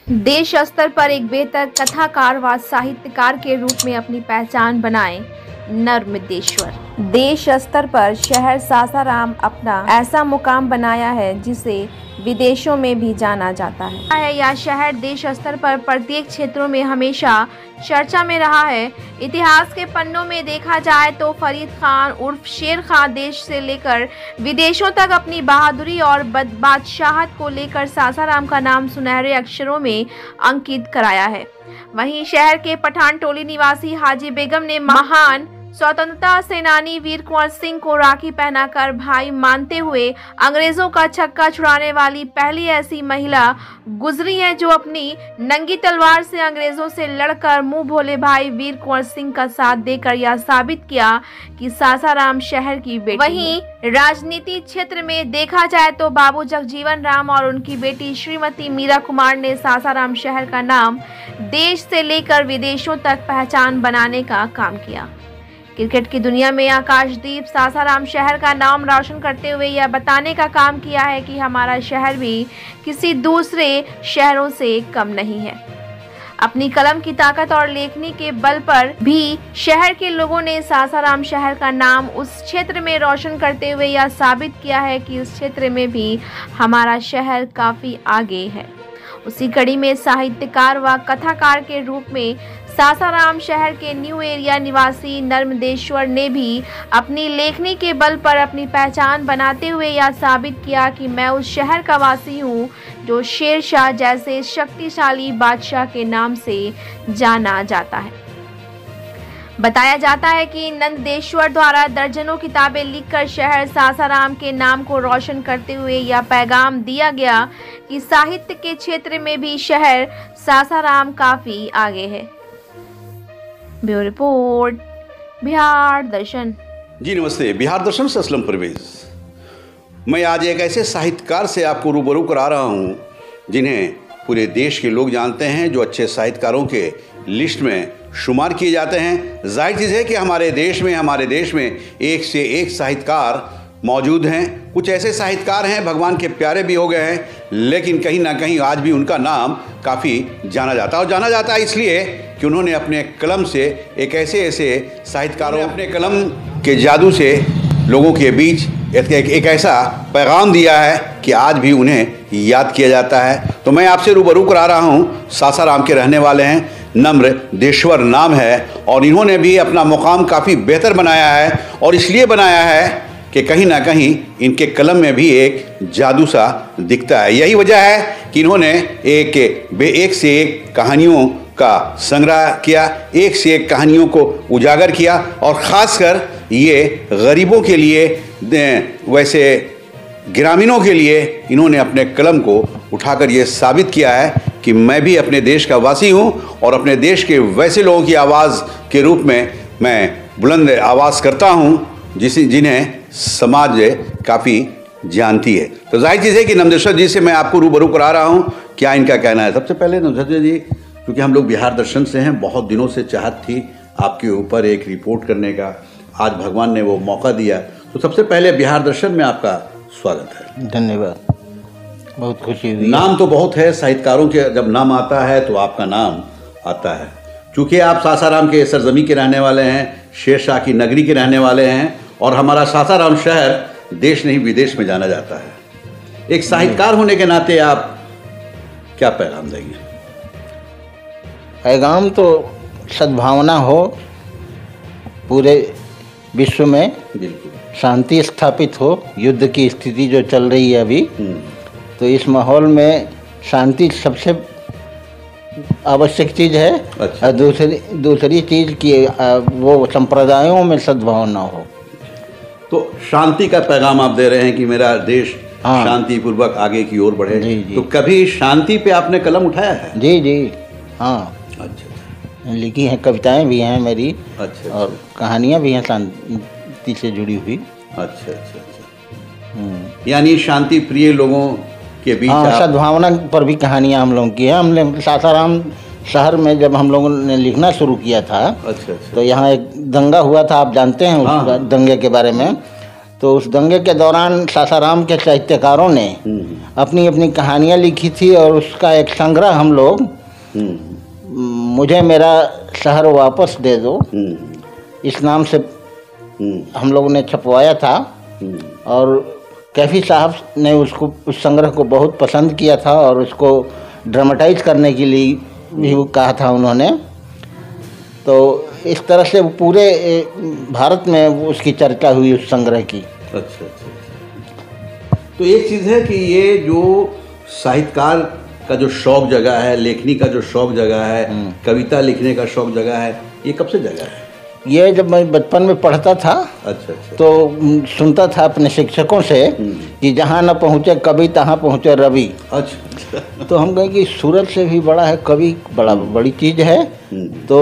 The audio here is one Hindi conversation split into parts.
देश स्तर पर एक बेहतर कथाकार व साहित्यकार के रूप में अपनी पहचान बनाए नर्मदेश्वर। देश स्तर पर शहर सासाराम अपना ऐसा मुकाम बनाया है जिसे विदेशों में भी जाना जाता है। यह शहर देश स्तर पर प्रत्येक क्षेत्रों में हमेशा चर्चा में रहा है। इतिहास के पन्नों में देखा जाए तो फरीद खान उर्फ शेर खान देश से लेकर विदेशों तक अपनी बहादुरी और बादशाहत को लेकर सासाराम का नाम सुनहरे अक्षरों में अंकित कराया है। वहीं शहर के पठान टोली निवासी हाजी बेगम ने महान स्वतंत्रता सेनानी वीर कुंवर सिंह को राखी पहनाकर भाई मानते हुए अंग्रेजों का छक्का छुड़ाने वाली पहली ऐसी महिला गुजरी है जो अपनी नंगी तलवार से अंग्रेजों से लड़कर मुंह भोले भाई वीर कुंवर सिंह का साथ देकर यह साबित किया कि सासाराम शहर की बेटी। वहीं राजनीति क्षेत्र में देखा जाए तो बाबू जगजीवन राम और उनकी बेटी श्रीमती मीरा कुमार ने सासाराम शहर का नाम देश से लेकर विदेशों तक पहचान बनाने का काम किया। क्रिकेट की दुनिया में आकाशदीप सासाराम शहर का नाम रोशन करते हुए यह बताने का काम किया है कि हमारा शहर भी किसी दूसरे शहरों से कम नहीं है। अपनी कलम की ताकत और लेखनी के बल पर भी शहर के लोगों ने सासाराम शहर का नाम उस क्षेत्र में रोशन करते हुए यह साबित किया है कि उस क्षेत्र में भी हमारा शहर काफी आगे है। उसी कड़ी में साहित्यकार व कथाकार के रूप में सासाराम शहर के न्यू एरिया निवासी नर्मदेश्वर ने भी अपनी लेखनी के बल पर अपनी पहचान बनाते हुए यह साबित किया कि मैं उस शहर का वासी हूँ जो शेर शाह जैसे शक्तिशाली बादशाह के नाम से जाना जाता है। बताया जाता है कि नंदेश्वर द्वारा दर्जनों किताबें लिखकर शहर सासाराम के नाम को रोशन करते हुए यह पैगाम दिया गया कि साहित्य के क्षेत्र में भी शहर सासाराम काफी आगे है। ब्यूरो रिपोर्ट, बिहार दर्शन। जी नमस्ते, बिहार दर्शन से असलम परवेज। मैं आज एक ऐसे साहित्यकार से आपको रूबरू करा रहा हूँ जिन्हें पूरे देश के लोग जानते हैं, जो अच्छे साहित्यकारों के लिस्ट में शुमार किए जाते हैं। जाहिर चीज़ है कि हमारे देश में एक से एक साहित्यकार मौजूद हैं। कुछ ऐसे साहित्यकार हैं भगवान के प्यारे भी हो गए हैं, लेकिन कहीं ना कहीं आज भी उनका नाम काफ़ी जाना जाता है। और जाना जाता है इसलिए कि उन्होंने अपने कलम से एक ऐसे साहित्यकारों अपने कलम के जादू से लोगों के बीच एक ऐसा पैगाम दिया है कि आज भी उन्हें याद किया जाता है। तो मैं आपसे रूबरू करा रहा हूँ, सासाराम के रहने वाले हैं, नर्मदेश्वर नाम है, और इन्होंने भी अपना मुकाम काफ़ी बेहतर बनाया है। और इसलिए बनाया है कि कहीं ना कहीं इनके कलम में भी एक जादू सा दिखता है। यही वजह है कि इन्होंने एक से एक कहानियों का संग्रह किया, एक से एक कहानियों को उजागर किया, और ख़ासकर ये गरीबों के लिए, वैसे ग्रामीणों के लिए इन्होंने अपने कलम को उठाकर ये साबित किया है कि मैं भी अपने देश का वासी हूँ और अपने देश के वैसे लोगों की आवाज़ के रूप में मैं बुलंद आवाज़ करता हूँ जिन्हें समाज काफ़ी जानती है। तो जाहिर चीज़ है कि नर्मदेश्वर जी से मैं आपको रूबरू करा रहा हूँ, क्या इनका कहना है। सबसे पहले नर्मदेश्वर जी, क्योंकि हम लोग बिहार दर्शन से हैं, बहुत दिनों से चाहत थी आपके ऊपर एक रिपोर्ट करने का, आज भगवान ने वो मौका दिया। तो सबसे पहले बिहार दर्शन में आपका स्वागत है। धन्यवाद, बहुत खुशी हुई। नाम तो बहुत है साहित्यकारों के, जब नाम आता है तो आपका नाम आता है। चूँकि आप सासाराम के सरजमी के रहने वाले हैं, शेर शाह की नगरी के रहने वाले हैं, और हमारा सासाराम शहर देश नहीं विदेश में जाना जाता है। एक साहित्यकार होने के नाते आप क्या पैगाम देंगे? पैगाम तो सद्भावना हो, पूरे विश्व में बिल्कुल शांति स्थापित हो। युद्ध की स्थिति जो चल रही है अभी, तो इस माहौल में शांति सबसे आवश्यक चीज़ है। अच्छा। और दूसरी चीज़ की वो संप्रदायों में सद्भावना हो। तो शांति का पैगाम आप दे रहे हैं कि मेरा देश शांति पूर्वक आगे की ओर बढ़े। जी, जी। तो कभी शांति पे आपने कलम उठाया है? जी जी, हाँ। अच्छा। लिखी हैं, कविताएं भी हैं मेरी। अच्छा। और कहानियां भी हैं शांति से जुड़ी हुई। अच्छा अच्छा अच्छा। यानी शांति प्रिय लोगों के बीच सद्भावना पर भी कहानियां हम लोगों की हैं। हमने सासाराम शहर में जब हम लोगों ने लिखना शुरू किया था, अच्छा अच्छा, तो यहाँ एक दंगा हुआ था, आप जानते हैं उस दंगे के बारे में। तो उस दंगे के दौरान सासाराम के साहित्यकारों ने अपनी अपनी कहानियाँ लिखी थी और उसका एक संग्रह हम लोग मुझे मेरा शहर वापस दे दो इस नाम से हम लोगों ने छपवाया था। और कैफी साहब ने उसको उस संग्रह को बहुत पसंद किया था और उसको ड्रामेटाइज करने के लिए भी कहा था उन्होंने। तो इस तरह से पूरे भारत में उसकी चर्चा हुई उस संग्रह की। अच्छा। तो एक चीज़ है कि ये जो साहित्यकार का जो शौक जगह है, लेखनी का जो शौक जगह है, कविता लिखने का शौक जगह है, ये कब से जगह है? ये जब मैं बचपन में पढ़ता था अच्छा। तो सुनता था अपने शिक्षकों से कि जहाँ न पहुँचे कवि तहाँ पहुँचे रवि। अच्छा। तो हम कहें कि सूरज से भी बड़ा है कवि, बड़ी चीज़ है। तो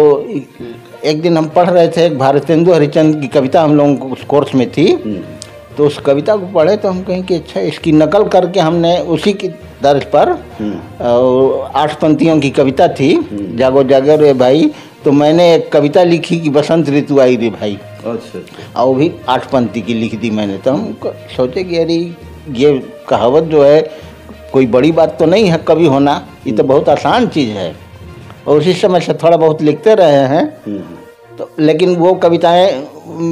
एक दिन हम पढ़ रहे थे, एक भारतेंदु हरिश्चंद्र की कविता हम लोगों को उस कोर्स में थी। तो उस कविता को पढ़े तो हम कहें कि अच्छा, इसकी नकल करके हमने उसी की तर्ज पर 8 पंक्तियों की कविता थी, जागो जागो रे भाई। तो मैंने एक कविता लिखी कि बसंत ऋतु आई रे भाई। अच्छा। और वो भी 8 पंक्ति की लिख दी मैंने। तो हम सोचे कि अरे ये कहावत जो है कोई बड़ी बात तो नहीं है कवि होना, ये तो बहुत आसान चीज़ है। और उसी समय से थोड़ा बहुत लिखते रहे हैं। तो लेकिन वो कविताएं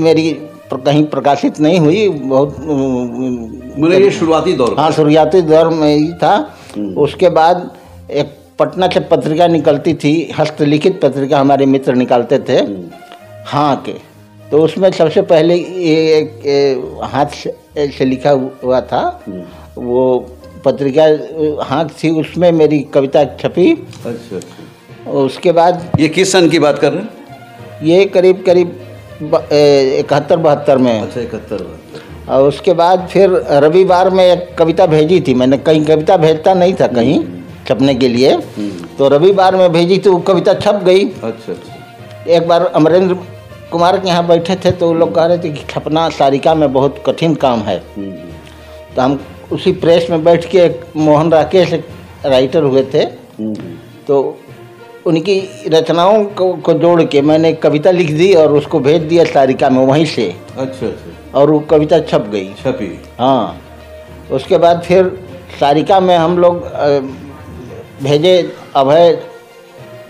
मेरी कहीं प्रकाशित नहीं हुई, बहुत मतलब ये शुरुआती दौर। हाँ, शुरुआती दौर में ही था। उसके बाद एक पटना से पत्रिका निकलती थी, हस्तलिखित पत्रिका हमारे मित्र निकालते थे, हाँ के। तो उसमें सबसे पहले एक हाथ से लिखा हुआ था वो पत्रिका, हाँ थी, उसमें मेरी कविता छपी। अच्छा। उसके बाद ये किस सन की बात कर रहे हैं? ये करीब 71-72 में। अच्छा, 71। और उसके बाद फिर रविवार में एक कविता भेजी थी मैंने, कहीं कविता भेजता नहीं था कहीं छपने के लिए। तो रविवार में भेजी तो वो कविता छप गई। अच्छा। एक बार अमरेंद्र कुमार के यहाँ बैठे थे तो वो लोग कह रहे थे कि छपना सारिका में बहुत कठिन काम है। तो हम उसी प्रेस में बैठ के, एक मोहन राकेश राइटर हुए थे, तो उनकी रचनाओं को जोड़ के मैंने कविता लिख दी और उसको भेज दिया सारिका में वहीं से। अच्छा। और वो कविता छप गई, छपी। हाँ। उसके बाद फिर सारिका में हम लोग भेजे, अभय,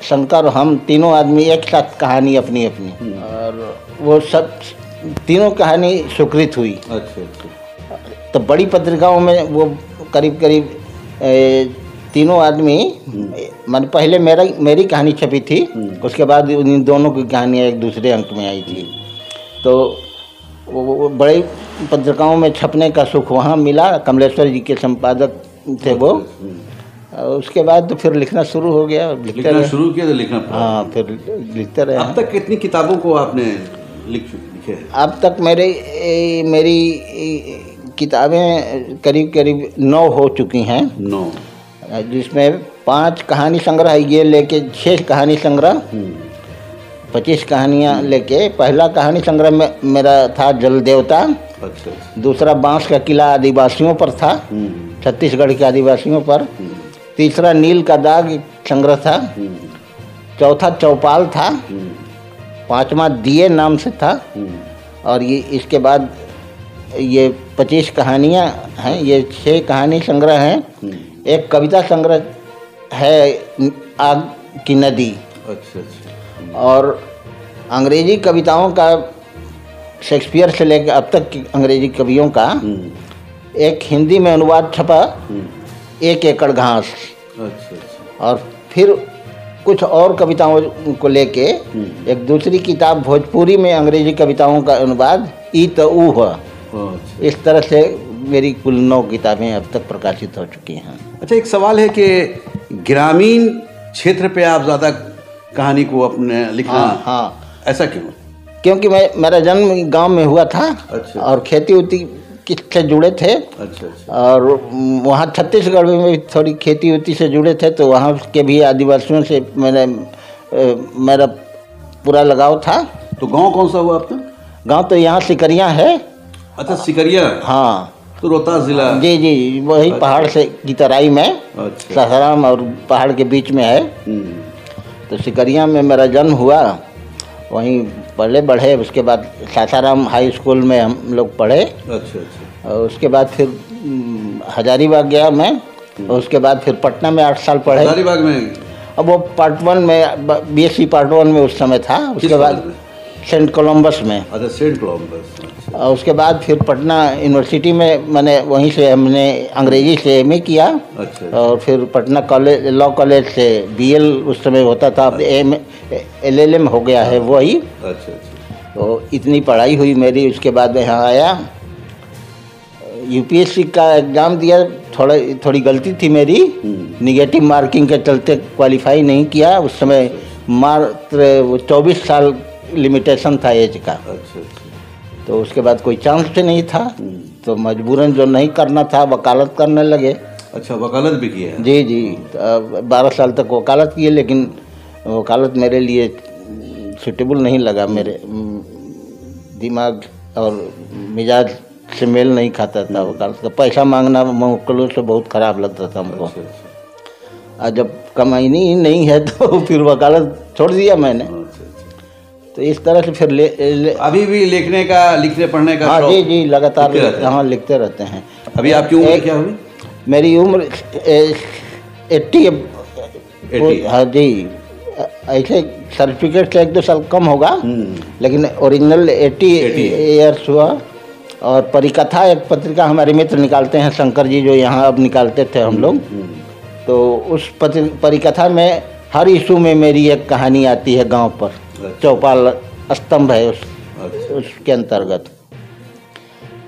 शंकर, हम तीनों आदमी एक साथ कहानी अपनी और वो सब तीनों कहानी स्वीकृत हुई। अच्छा। तो बड़ी पत्रिकाओं में वो करीब तीनों आदमी, मान पहले मेरी कहानी छपी थी, उसके बाद इन दोनों की कहानियाँ एक दूसरे अंक में आई थी। तो वो बड़ी पत्रिकाओं में छपने का सुख वहाँ मिला, कमलेश्वर जी के संपादक थे वो। उसके बाद तो फिर लिखना शुरू हो गया, लिखना शुरू किया तो लिखना। हाँ, फिर लिखते रहे। अब तक कितनी किताबों को आपने लिखे हैं? अब तक मेरी किताबें करीब 9 हो चुकी हैं। 9, जिसमें 5 कहानी संग्रह, ये लेके 6 कहानी संग्रह, 25 कहानियाँ लेके। पहला कहानी संग्रह में मेरा था जल देवता। अच्छा। दूसरा बांस का किला आदिवासियों पर था, छत्तीसगढ़ के आदिवासियों पर। तीसरा नील का दाग संग्रह था। चौथा चौपाल था। 5वां दिए नाम से था। और ये इसके बाद ये 25 कहानियाँ हैं, ये 6 कहानी संग्रह हैं। एक कविता संग्रह है, आग की नदी। अच्छा। और अंग्रेजी कविताओं का, शेक्सपियर से लेकर अब तक की अंग्रेजी कवियों का एक हिंदी में अनुवाद छपा, 1 एकड़ घास। अच्छा। और फिर कुछ और कविताओं को लेके एक दूसरी किताब भोजपुरी में अंग्रेजी कविताओं का अनुवाद, ई तो ऊ हुआ। इस तरह से मेरी कुल 9 किताबें अब तक प्रकाशित हो चुकी हैं। अच्छा, एक सवाल है कि ग्रामीण क्षेत्र पे आप ज़्यादा कहानी को अपने लिखना। हाँ। ऐसा क्यों? क्योंकि मेरा जन्म गांव में हुआ था। अच्छा। और खेती उती से जुड़े थे। अच्छा। और वहाँ छत्तीसगढ़ में भी थोड़ी खेती उती से जुड़े थे, तो वहाँ के भी आदिवासियों से मेरा पूरा लगाव था। तो गांव कौन सा हुआ आपका? गांव तो यहाँ सिकरिया है। अच्छा, सिकरिया। हाँ, तो रोहतास जिला। जी, वही। अच्छा। पहाड़ से की तराई में। अच्छा। सासाराम और पहाड़ के बीच में है। तो सिकरिया में मेरा जन्म हुआ। वहीं पले बढ़े। उसके बाद सासाराम हाई स्कूल में हम लोग पढ़े। अच्छा अच्छा। और उसके बाद फिर हजारीबाग गया मैं। और उसके बाद फिर पटना में 8 साल पढ़े। हजारीबाग में? अब वो पार्ट 1 में, BSc पार्ट 1 में उस समय था। उसके बाद सेंट कोलम्बस में। अच्छा, सेंट कोलम्बस। और उसके बाद फिर पटना यूनिवर्सिटी में मैंने वहीं से हमने अंग्रेजी से MA किया। अच्छा। और फिर पटना कॉलेज, लॉ कॉलेज से BL उस समय होता था, अब LLM हो गया है वही। अच्छा अच्छा। तो इतनी पढ़ाई हुई मेरी। उसके बाद मैं यहाँ आया, UPSC का एग्ज़ाम दिया। थोड़ी गलती थी मेरी, निगेटिव मार्किंग के चलते क्वालिफाई नहीं किया। उस समय मात्र 24 साल लिमिटेशन था एज का। अच्छा। तो उसके बाद कोई चांस भी नहीं था, तो मजबूरन जो नहीं करना था वकालत करने लगे। अच्छा, वकालत भी किया है? जी जी, 12 साल तक वकालत किए, लेकिन वकालत मेरे लिए सूटेबल नहीं लगा। मेरे दिमाग और मिजाज से मेल नहीं खाता था वकालत का। पैसा मांगना मुवक्किलों से बहुत ख़राब लगता था हमको। अच्छा अच्छा। और जब कमाई नहीं है तो फिर वकालत छोड़ दिया मैंने। तो इस तरह से फिर अभी भी लिखने पढ़ने का? हाँ जी जी, लगातार हाँ लिखते रहते हैं। अभी आपकी उम्र क्या हुई? मेरी उम्र 80। हाँ जी, ऐसे सर्टिफिकेट से 1-2 साल कम होगा, लेकिन ओरिजिनल 80 ईयर्स हुआ। और परिकथा एक पत्रिका हमारे मित्र निकालते हैं, शंकर जी, जो यहाँ अब निकालते थे हम लोग। तो उस परिकथा में हर इशू में मेरी एक कहानी आती है गांव पर। चौपाल स्तंभ है उसके अंतर्गत।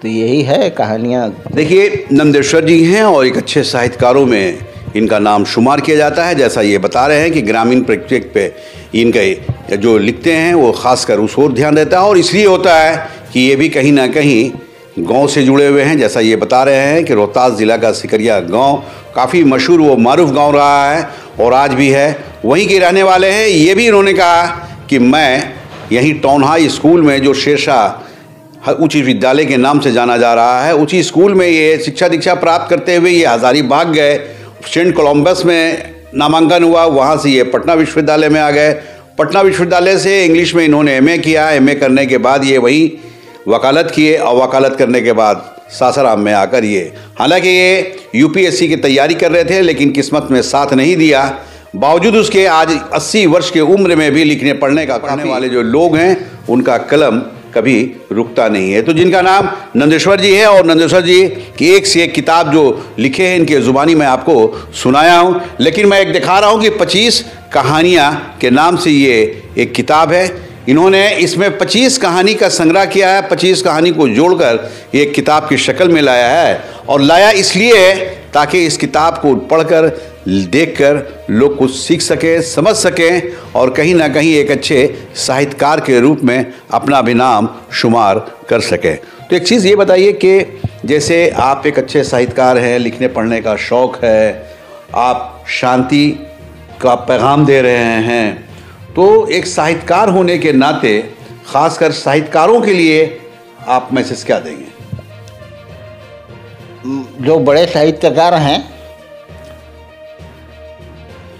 तो यही है कहानियाँ। देखिए, नंदेश्वर जी हैं और एक अच्छे साहित्यकारों में इनका नाम शुमार किया जाता है। जैसा ये बता रहे हैं कि ग्रामीण परिप्रेक्ष्य पे इनके जो लिखते हैं वो खासकर उस ओर ध्यान देता है। और इसलिए होता है कि ये भी कहीं ना कहीं गांव से जुड़े हुए हैं। जैसा ये बता रहे हैं कि रोहतास ज़िला का सिकरिया गांव काफ़ी मशहूर व मारूफ गांव रहा है और आज भी है। वहीं के रहने वाले हैं। ये भी इन्होंने कहा कि मैं यहीं टाउन हाई स्कूल में, जो शेरशाह उच्च विद्यालय के नाम से जाना जा रहा है, उसी स्कूल में ये शिक्षा दीक्षा प्राप्त करते हुए ये हजारीबाग गए। सेंट कोलम्बस में नामांकन हुआ, वहाँ से ये पटना विश्वविद्यालय में आ गए। पटना विश्वविद्यालय से इंग्लिश में इन्होंने MA किया। MA करने के बाद ये वहीं वकालत किए और वकालत करने के बाद सासाराम में आकर ये, हालांकि ये UPSC की तैयारी कर रहे थे, लेकिन किस्मत में साथ नहीं दिया। बावजूद उसके आज 80 वर्ष की उम्र में भी लिखने पढ़ने वाले जो लोग हैं, उनका कलम कभी रुकता नहीं है। तो जिनका नाम नंदेश्वर जी है, और नंदेश्वर जी की एक से एक किताब जो लिखे हैं इनके ज़ुबानी मैं आपको सुनाया हूँ। लेकिन मैं एक दिखा रहा हूँ कि 25 कहानियाँ के नाम से ये एक किताब है। इन्होंने इसमें 25 कहानी का संग्रह किया है। 25 कहानी को जोड़कर एक किताब की शक्ल में लाया है। और लाया इसलिए ताकि इस किताब को पढ़कर, देखकर लोग कुछ सीख सकें, समझ सकें और कहीं ना कहीं एक अच्छे साहित्यकार के रूप में अपना भी नाम शुमार कर सकें। तो एक चीज़ ये बताइए कि जैसे आप एक अच्छे साहित्यकार हैं, लिखने पढ़ने का शौक़ है, आप शांति का पैगाम दे रहे हैं, तो एक साहित्यकार होने के नाते खासकर साहित्यकारों के लिए आप मैसेज क्या देंगे? जो बड़े साहित्यकार हैं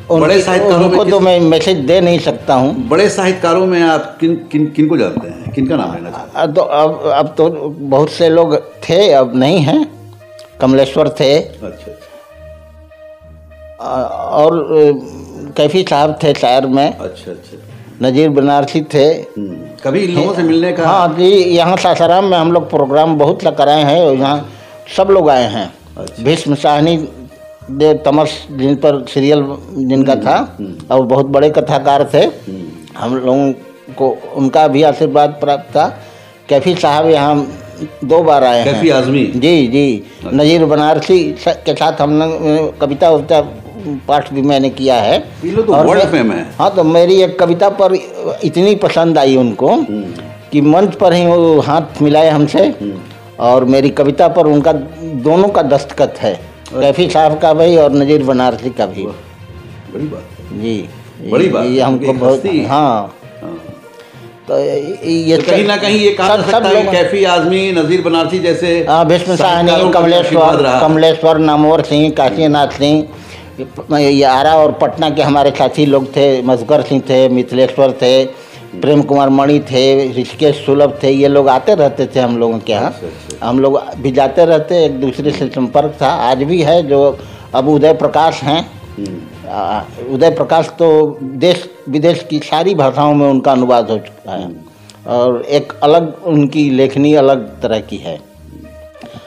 उनको तो मैं मैसेज दे नहीं सकता हूँ। बड़े साहित्यकारों में आप किन को जानते हैं, किनका नाम लेना चाहते हैं? तो अब तो बहुत से लोग थे, अब नहीं हैं। कमलेश्वर थे। अच्छा। और कैफी साहब थे शायर में। अच्छा अच्छा। नज़ीर बनारसी थे। कभी इन लोगों से मिलने का? हाँ जी, यहाँ सासाराम में हम लोग प्रोग्राम बहुत कराए हैं और यहाँ सब लोग आए हैं। अच्छा। भीष्म साहनी देव तमस, जिन पर सीरियल जिनका था, और बहुत बड़े कथाकार थे। हम लोगों को उनका भी आशीर्वाद प्राप्त था। कैफी साहब यहाँ 2 बार आए हैं। कैफी आज़मी? जी जी। नज़ीर बनारसी के साथ हम लोग कविता उविता पाठ भी मैंने किया है। तो वर्ल्ड फेम है। हाँ, तो मेरी एक कविता पर इतनी पसंद आई उनको कि मंच पर ही वो हाथ मिलाए हमसे, और मेरी कविता पर उनका दोनों का दस्तखत है, कैफी साहब का भी और नज़ीर बनारसी का भी। बड़ी बात जी, बड़ी बात। ये हमको बहुत, हाँ। तो ये तो कहीं ना कहीं ये कहा जा सकता है कैफी आज़मी, नज़ीर बनारसी जैसे, भीष्म साहनी, कमलेश्वर, नामवर सिंह, काशीनाथ सिंह, ये आरा और पटना के हमारे साथी लोग थे। मजगर सिंह थे, मिथिलेश्वर थे, प्रेम कुमार मणि थे, ऋषिकेश सुलभ थे, ये लोग आते रहते थे हम लोगों के यहाँ। हम लोग भी जाते रहते, एक दूसरे से संपर्क था, आज भी है। जो अब उदय प्रकाश हैं, उदय प्रकाश तो देश विदेश की सारी भाषाओं में उनका अनुवाद हो चुका है और एक अलग उनकी लेखनी अलग तरह की है।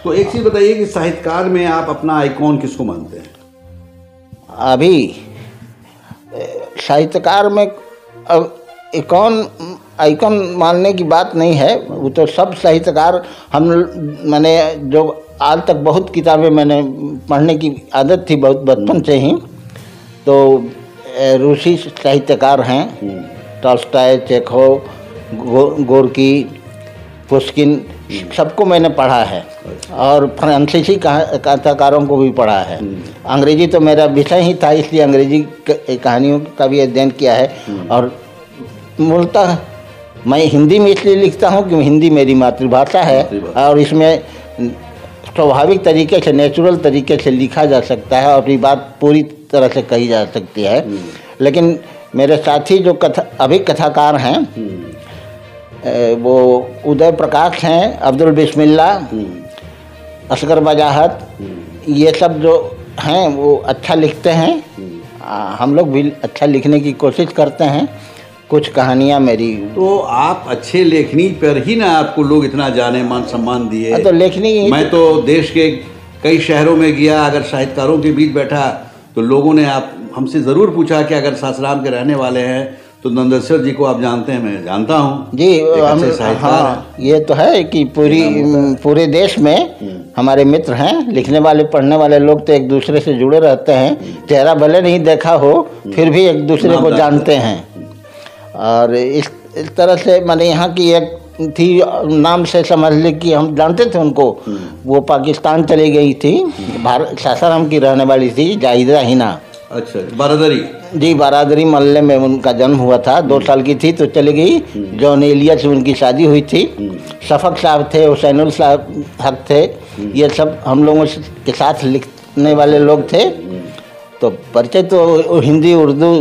तो एक चीज़ बताइए कि साहित्यकार में आप अपना आइकॉन किसको मानते हैं? अभी साहित्यकार में अब आइकॉन मानने की बात नहीं है, वो तो सब साहित्यकार मैंने जो आज तक बहुत किताबें मैंने पढ़ने की आदत थी बहुत बचपन से ही, तो रूसी साहित्यकार हैं, टॉल्स्टॉय, चेखोव, गोर्की, पुश्किन, सबको मैंने पढ़ा है और फ्रांसीसी कथाकारों को भी पढ़ा है। अंग्रेजी तो मेरा विषय ही था, इसलिए अंग्रेजी कहानियों का भी अध्ययन किया है। और मूलतः मैं हिंदी में इसलिए लिखता हूँ कि हिंदी मेरी मातृभाषा है और इसमें स्वाभाविक तरीके से, नेचुरल तरीके से लिखा जा सकता है और ये बात पूरी तरह से कही जा सकती है। लेकिन मेरे साथी जो अभी कथाकार हैं, वो उदय प्रकाश हैं, अब्दुल बिस्मिल्ला, असगर बजाहत, ये सब जो हैं वो अच्छा लिखते हैं। हम लोग भी अच्छा लिखने की कोशिश करते हैं। कुछ कहानियाँ मेरी, तो आप अच्छे लेखनी पर ही ना आपको लोग इतना जाने, मान सम्मान दिए। तो लेखनी, मैं तो देश के कई शहरों में गया, अगर साहित्यकारों के बीच बैठा तो लोगों ने हमसे ज़रूर पूछा कि अगर सासाराम के रहने वाले हैं तो नंदेश्वर जी को आप जानते हैं? मैं जानता हूँ जी, हम, हाँ, ये तो है कि पूरे देश में हमारे मित्र हैं, लिखने वाले पढ़ने वाले लोग तो एक दूसरे से जुड़े रहते हैं। चेहरा भले नहीं देखा हो फिर भी एक दूसरे को जानते हैं। और इस तरह से मैंने यहाँ की एक थी, नाम से समझ ले कि हम जानते थे उनको, वो पाकिस्तान चली गई थी, सासाराम की रहने वाली थी, जाहिदा हिना। अच्छा, बारादरी जी, बारादरी मोहल्ले में उनका जन्म हुआ था। 2 साल की थी तो चली गई। जॉन एलिया से उनकी शादी हुई थी। शफक साहब थे, हुसैनुल साहब हक थे, ये सब हम लोगों के साथ लिखने वाले लोग थे। तो परिचय तो हिंदी उर्दू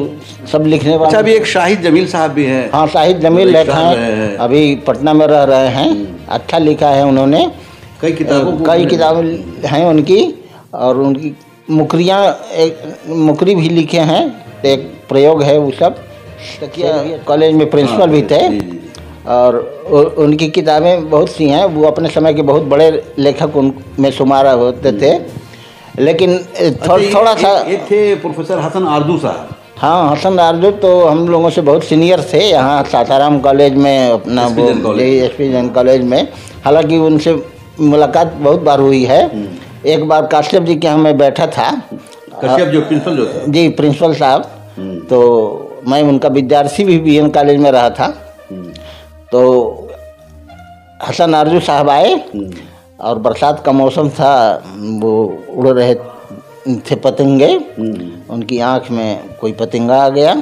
सब लिखने वाले। अच्छा, अभी एक शाहिद जमील साहब भी हैं। हाँ, शाहिद जमील लेखक हैं, अभी पटना में रह रहे हैं। अच्छा लिखा है उन्होंने, कई किताबें हैं उनकी। और उनकी मुकरी भी लिखे हैं, एक प्रयोग है वो सब। कॉलेज में प्रिंसिपल भी थे और उनकी किताबें बहुत सी हैं। वो अपने समय के बहुत बड़े लेखक उनमें शुमार होते थे। लेकिन थोड़ा सा एक थे प्रोफेसर हसन आरजू साहब। हाँ, हसन आरजू तो हम लोगों से बहुत सीनियर थे यहाँ सासाराम कॉलेज में, अपना एसपी जैन कॉलेज में। हालांकि उनसे मुलाकात बहुत बार हुई है। एक बार काश्यप जी के यहाँ मैं बैठा था, काश्यप जो प्रिंसिपल जो थे जी, प्रिंसिपल साहब, तो मैं उनका विद्यार्थी भी बीएन कॉलेज में रहा था। तो हसन आरजू साहब आए और बरसात का मौसम था, वो उड़ रहे थे पतंगे, उनकी आँख में कोई पतंगा आ गया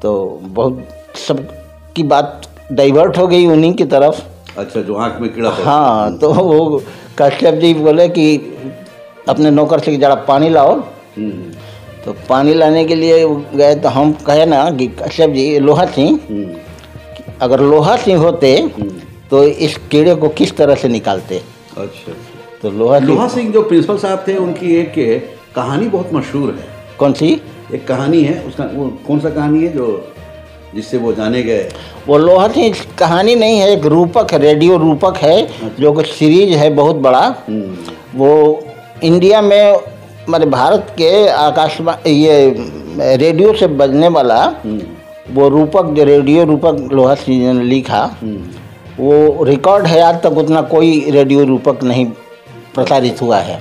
तो बहुत सब की बात डाइवर्ट हो गई उन्हीं की तरफ। अच्छा, जो आँख में कीड़ा था। हाँ, तो वो काश्यप जी बोले कि अपने नौकर से जरा पानी लाओ। तो पानी लाने के लिए गए तो हम कहे ना कि काश्यप जी, लोहा सिंह, अगर लोहा सिंह होते तो इस कीड़े को किस तरह से निकालते। अच्छा, तो लोहा सिंह जो प्रिंसिपल साहब थे, उनकी एक कहानी बहुत मशहूर है। कौन सी? एक कहानी है, उसका वो कौन सा कहानी है जो जिससे वो जाने गए? वो लोहा सिंह कहानी नहीं है, एक रूपक है, रेडियो रूपक है। अच्छा। जो कि सीरीज है बहुत बड़ा। वो इंडिया में, हमारे भारत के आकाशवाणी, ये रेडियो से बजने वाला वो रूपक, जो रेडियो रूपक लोहा सिंह ने लिखा, वो रिकॉर्ड है। आज तक उतना कोई रेडियो रूपक नहीं प्रसारित हुआ है।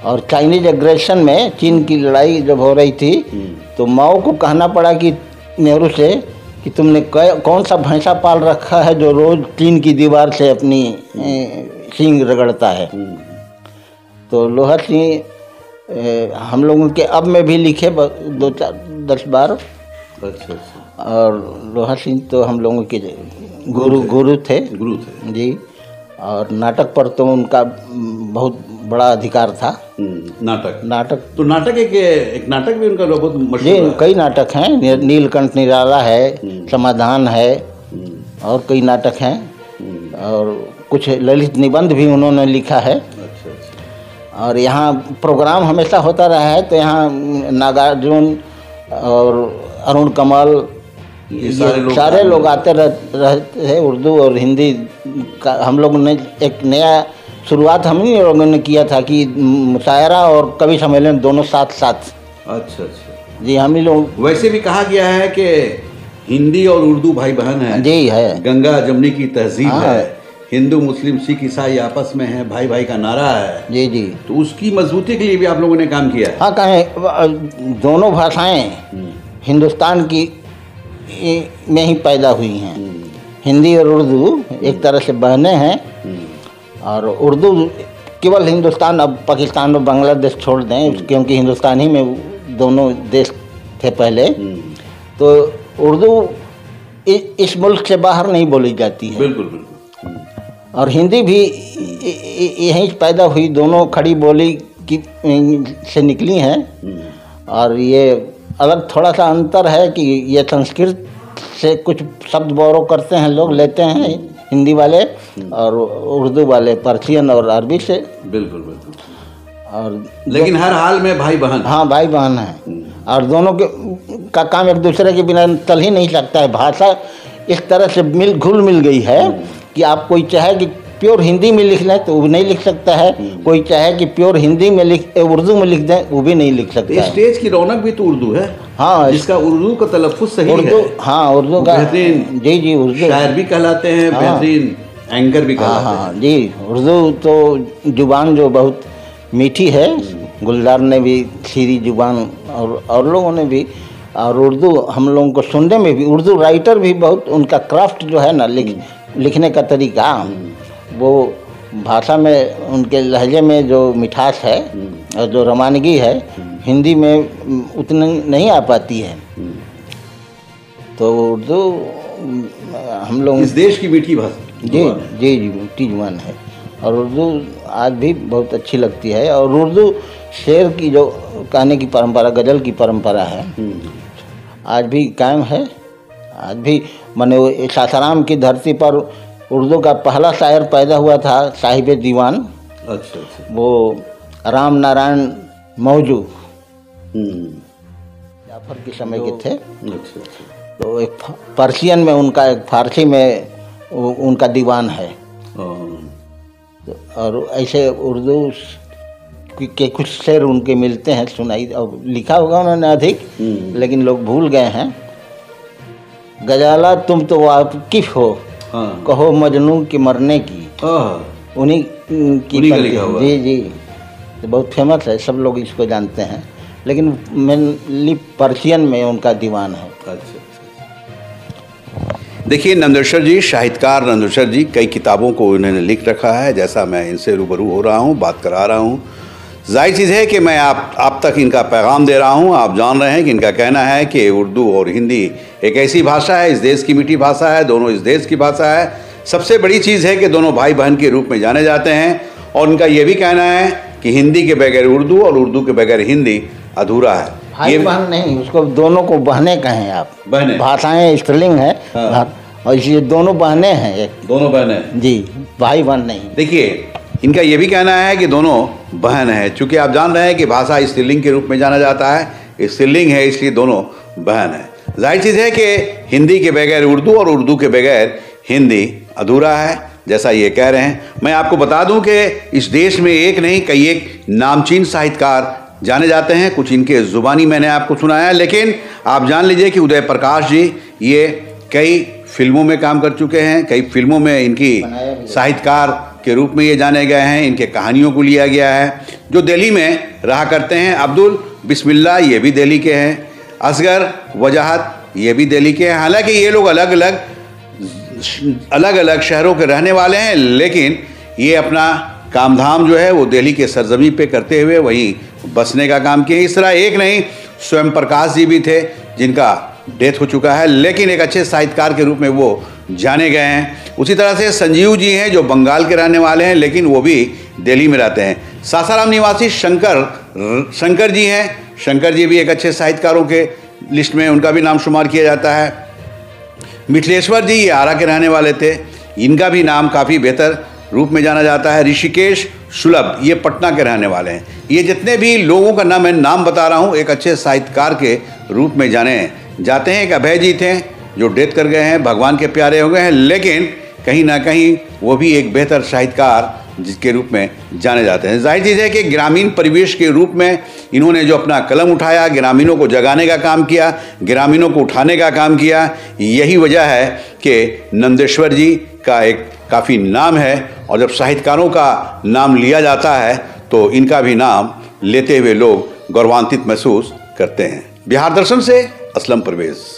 और चाइनीज एग्रेशन में, चीन की लड़ाई जब हो रही थी तो माओ को कहना पड़ा कि नेहरू से कि तुमने कौन सा भैंसा पाल रखा है जो रोज़ चीन की दीवार से अपनी सींग रगड़ता है। तो लोहा सिंह हम लोगों के अब में भी लिखे 10 बार। अच्छा। और लोहा सिंह तो हम लोगों के गुरु थे जी। और नाटक पर तो उनका बहुत बड़ा अधिकार था। नाटक तो नाटक एक नाटक भी उनका बहुत मशहूर जी, है। कई नाटक हैं, नीलकंठ निराला है, समाधान है, और कई नाटक हैं, और कुछ ललित निबंध भी उन्होंने लिखा है। अच्छा। और यहाँ प्रोग्राम हमेशा होता रहा है, तो यहाँ नागार्जुन और अरुण कमल ये सारे लोग आते रहते हैं। उर्दू और हिंदी का हम लोग ने एक नया शुरुआत हम ही लोगों ने किया था कि मुशायरा और कवि सम्मेलन दोनों साथ साथ। अच्छा। जी, हम ही लोग। वैसे भी कहा गया है कि हिंदी और उर्दू भाई बहन है। जी है। गंगा जमुनी की तहजीब हाँ। है। हिंदू मुस्लिम सिख ईसाई आपस में है, भाई भाई का नारा है। जी। तो उसकी मजबूती के लिए भी आप लोगों ने काम किया है। हाँ, कहें दोनों भाषाएं हिंदुस्तान की में ही पैदा हुई हैं। हिंदी और उर्दू एक तरह से बहनें हैं, और उर्दू केवल हिंदुस्तान, अब पाकिस्तान और बांग्लादेश छोड़ दें, क्योंकि हिंदुस्तान ही में दोनों देश थे पहले, तो उर्दू इस मुल्क से बाहर नहीं बोली जाती है। बिल्कुल। और हिंदी भी यहीं पैदा हुई, दोनों खड़ी बोली की से निकली हैं। और ये अलग थोड़ा सा अंतर है कि ये संस्कृत से कुछ शब्द बोरो करते हैं, लोग लेते हैं हिंदी वाले, और उर्दू वाले पर्शियन और अरबी से। बिल्कुल। और लेकिन हर हाल में भाई बहन। हाँ, भाई बहन हैं, और दोनों का काम एक दूसरे के बिना चल ही नहीं सकता है। भाषा इस तरह से घुल मिल गई है कि आप कोई चाहे कि प्योर हिंदी में लिख लें तो वो भी नहीं लिख सकता है, कोई चाहे कि प्योर हिंदी में उर्दू में लिख दें वो भी नहीं लिख सकता है। स्टेज की रौनक भी तो उर्दू है। हाँ, जिसका उर्दू का तलफ़ुज़ सही है। हाँ, उर्दू का बेहतरीन। जी, उर्दू शायर भी कहलाते हैं। हाँ। बेहतरीन एंकर भी कहलाते हैं। हाँ जी, उर्दू तो जुबान जो बहुत मीठी है, गुलजार ने भी सीधी जुबान, और लोगों ने भी, और उर्दू हम लोगों को सुनने में भी, उर्दू राइटर भी बहुत, उनका क्राफ्ट जो है ना, लिखने का तरीका, वो भाषा में उनके लहजे में जो मिठास है और जो रवानगी है, हिंदी में उतनी नहीं आ पाती है। तो उर्दू हम लोग इस देश की मीठी भाषा। जी, मीठी जुबान है, और उर्दू आज भी बहुत अच्छी लगती है। और उर्दू शेर की जो कहने की परंपरा, गज़ल की परंपरा है, आज भी कायम है। आज भी माने सासाराम की धरती पर उर्दू का पहला शायर पैदा हुआ था, साहिब दीवान। अच्छा। वो राम नारायण मौजू जाफर के समय के थे। अच्छा। तो एक पर्शियन में उनका, एक फारसी में उनका दीवान है। और ऐसे उर्दू के कुछ शेर उनके मिलते हैं, सुनाई और लिखा होगा उन्होंने अधिक, लेकिन लोग भूल गए हैं। गजाला तुम तो वाकिफ हो, कहो मजनू के मरने की, उन्हीं की लिखा हुआ। जी, तो बहुत फेमस है, सब लोग इसको जानते हैं, लेकिन मेनली पर्शियन में उनका दीवान है। अच्छा। देखिए, नंदेश्वर जी, साहित्यकार नंदेश्वर जी, कई किताबों को इन्होंने लिख रखा है। जैसा मैं इनसे रूबरू हो रहा हूँ, बात करा रहा हूँ, जाहिर चीज़ है कि मैं आप तक इनका पैगाम दे रहा हूँ। आप जान रहे हैं कि इनका कहना है कि उर्दू और हिंदी एक ऐसी भाषा है, इस देश की मीठी भाषा है, दोनों इस देश की भाषा है। सबसे बड़ी चीज़ है कि दोनों भाई बहन के रूप में जाने जाते हैं। और उनका ये भी कहना है कि हिंदी के बगैर उर्दू और उर्दू के बगैर हिंदी अधूरा है। भाई बहन नहीं, उसको दोनों को बहने कहें आप। बहने, भाषाएं स्त्रीलिंग है। हाँ। और इसलिए दोनों बहनें हैं, दोनों बहनें जी, भाई बहन नहीं। देखिए, इनका ये भी कहना है कि दोनों बहन हैं। चूँकि आप जान रहे हैं कि भाषा स्त्रीलिंग के रूप में जाना जाता है, स्त्रीलिंग है, इसलिए दोनों बहन हैं। जाहिर चीज़ है कि हिंदी के बगैर उर्दू और उर्दू के बगैर हिंदी अधूरा है, जैसा ये कह रहे हैं। मैं आपको बता दूं कि इस देश में एक नहीं, कई एक नामचीन साहित्यकार जाने जाते हैं। कुछ इनके ज़ुबानी मैंने आपको सुनाया, लेकिन आप जान लीजिए कि उदय प्रकाश जी ये कई फिल्मों में काम कर चुके हैं। कई फिल्मों में इनकी साहित्यकार के रूप में ये जाने गए हैं। इनके कहानियों को लिया गया है। जो दिल्ली में रहा करते हैं, अब्दुल बिस्मिल्लाह, ये भी दिल्ली के हैं। असगर वजाहत, ये भी दिल्ली के हैं। हालांकि ये लोग अलग अलग शहरों के रहने वाले हैं, लेकिन ये अपना काम धाम जो है वो दिल्ली के सरजमी पे करते हुए वहीं बसने का काम किए। इस तरह एक नहीं, स्वयं प्रकाश जी भी थे जिनका डेथ हो चुका है, लेकिन एक अच्छे साहित्यकार के रूप में वो जाने गए हैं। उसी तरह से संजीव जी हैं जो बंगाल के रहने वाले हैं, लेकिन वो भी दिल्ली में रहते हैं। सासाराम निवासी शंकर जी हैं। शंकर जी भी एक अच्छे साहित्यकारों के लिस्ट में उनका भी नाम शुमार किया जाता है। मिथिलेश्वर जी ये आरा के रहने वाले थे, इनका भी नाम काफ़ी बेहतर रूप में जाना जाता है। ऋषिकेश सुलभ ये पटना के रहने वाले हैं। ये जितने भी लोगों का मैं नाम बता रहा हूँ एक अच्छे साहित्यकार के रूप में जाने जाते हैं। एक अभय जी थे जो डेथ कर गए हैं, भगवान के प्यारे हो गए हैं, लेकिन कहीं ना कहीं वो भी एक बेहतर साहित्यकार जिसके रूप में जाने जाते हैं। जाहिर चीज़ है कि ग्रामीण परिवेश के रूप में इन्होंने जो अपना कलम उठाया, ग्रामीणों को जगाने का काम किया, ग्रामीणों को उठाने का काम किया, यही वजह है कि नंदेश्वर जी का एक काफ़ी नाम है। और जब साहित्यकारों का नाम लिया जाता है तो इनका भी नाम लेते हुए लोग गौरवान्वित महसूस करते हैं। बिहार दर्शन से असलम परवेज़।